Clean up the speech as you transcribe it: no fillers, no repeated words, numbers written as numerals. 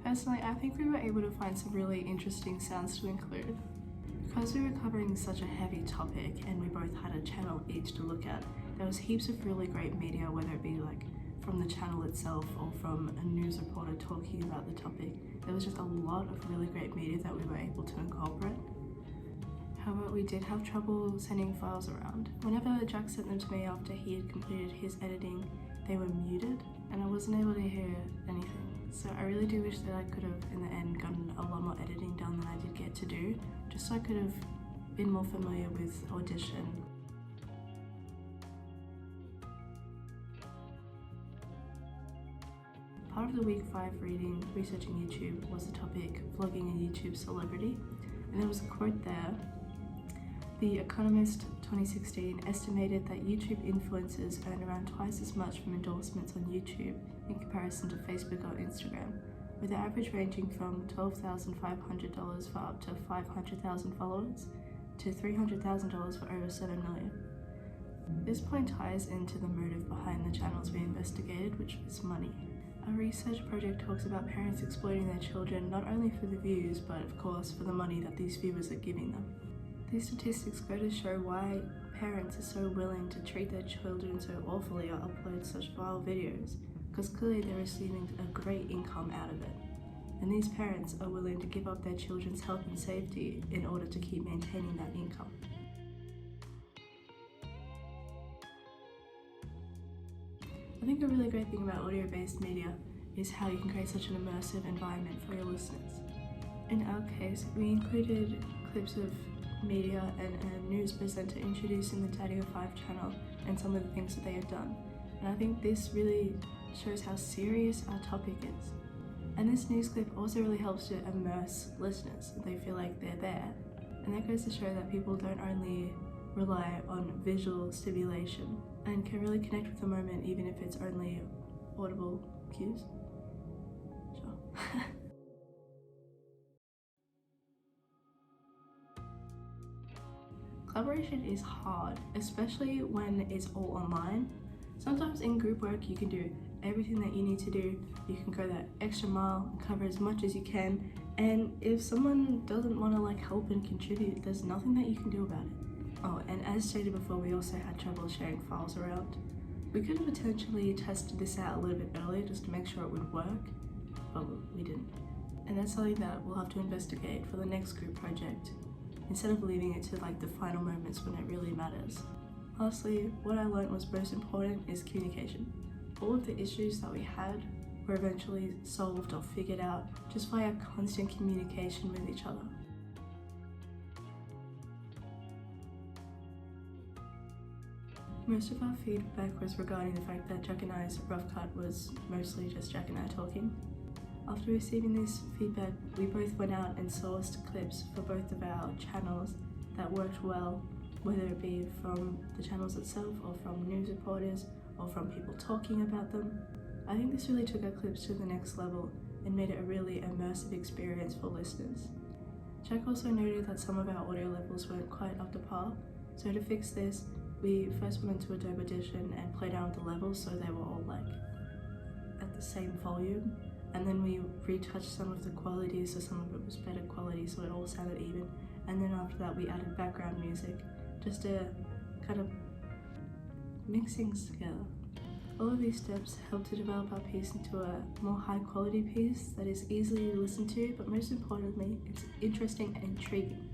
Personally, I think we were able to find some really interesting sounds to include. Because we were covering such a heavy topic and we both had a channel each to look at, there was heaps of really great media, whether it be like from the channel itself or from a news reporter talking about the topic. There was just a lot of really great media that we were able to incorporate. However, we did have trouble sending files around. Whenever Jack sent them to me after he had completed his editing, they were muted and I wasn't able to hear anything. So I really do wish that I could have, in the end, gotten a lot more editing done than I did get to do, just so I could have been more familiar with Audition. Part of the week 5 reading, researching YouTube, was the topic vlogging a YouTube celebrity, and there was a quote there. The Economist 2016 estimated that YouTube influencers earn around twice as much from endorsements on YouTube in comparison to Facebook or Instagram, with the average ranging from $12,500 for up to 500,000 followers to $300,000 for over 7 million. This point ties into the motive behind the channels we investigated, which was money. Our research project talks about parents exploiting their children not only for the views, but of course for the money that these viewers are giving them. These statistics go to show why parents are so willing to treat their children so awfully or upload such vile videos, because clearly they're receiving a great income out of it. And these parents are willing to give up their children's health and safety in order to keep maintaining that income. I think a really great thing about audio-based media is how you can create such an immersive environment for your listeners. In our case, we included clips of media and a news presenter introducing the Daddy of 5 channel and some of the things that they have done. And I think this really shows how serious our topic is. And this news clip also really helps to immerse listeners. They feel like they're there. And that goes to show that people don't only rely on visual stimulation and can really connect with the moment even if it's only audible cues. Sure. Collaboration is hard, especially when it's all online. Sometimes in group work you can do everything that you need to do, you can go that extra mile, cover as much as you can, and if someone doesn't want to help and contribute, there's nothing that you can do about it. Oh, and as stated before, we also had trouble sharing files around. We could have potentially tested this out a little bit earlier just to make sure it would work, but we didn't. And that's something that we'll have to investigate for the next group project, instead of leaving it to the final moments when it really matters. Lastly, what I learned was most important is communication. All of the issues that we had were eventually solved or figured out just via constant communication with each other. Most of our feedback was regarding the fact that Jack and I's rough cut was mostly just Jack and I talking. After receiving this feedback, we both went out and sourced clips for both of our channels that worked well, whether it be from the channels itself or from news reporters or from people talking about them. I think this really took our clips to the next level and made it a really immersive experience for listeners. Jack also noted that some of our audio levels weren't quite up to par, so to fix this, we first went into Adobe Audition and played down the levels so they were all at the same volume, and then we retouched some of the quality so some of it was better quality so it all sounded even, and then after that we added background music just to kind of mix things together. All of these steps helped to develop our piece into a more high quality piece that is easily listened to, but most importantly, it's interesting and intriguing.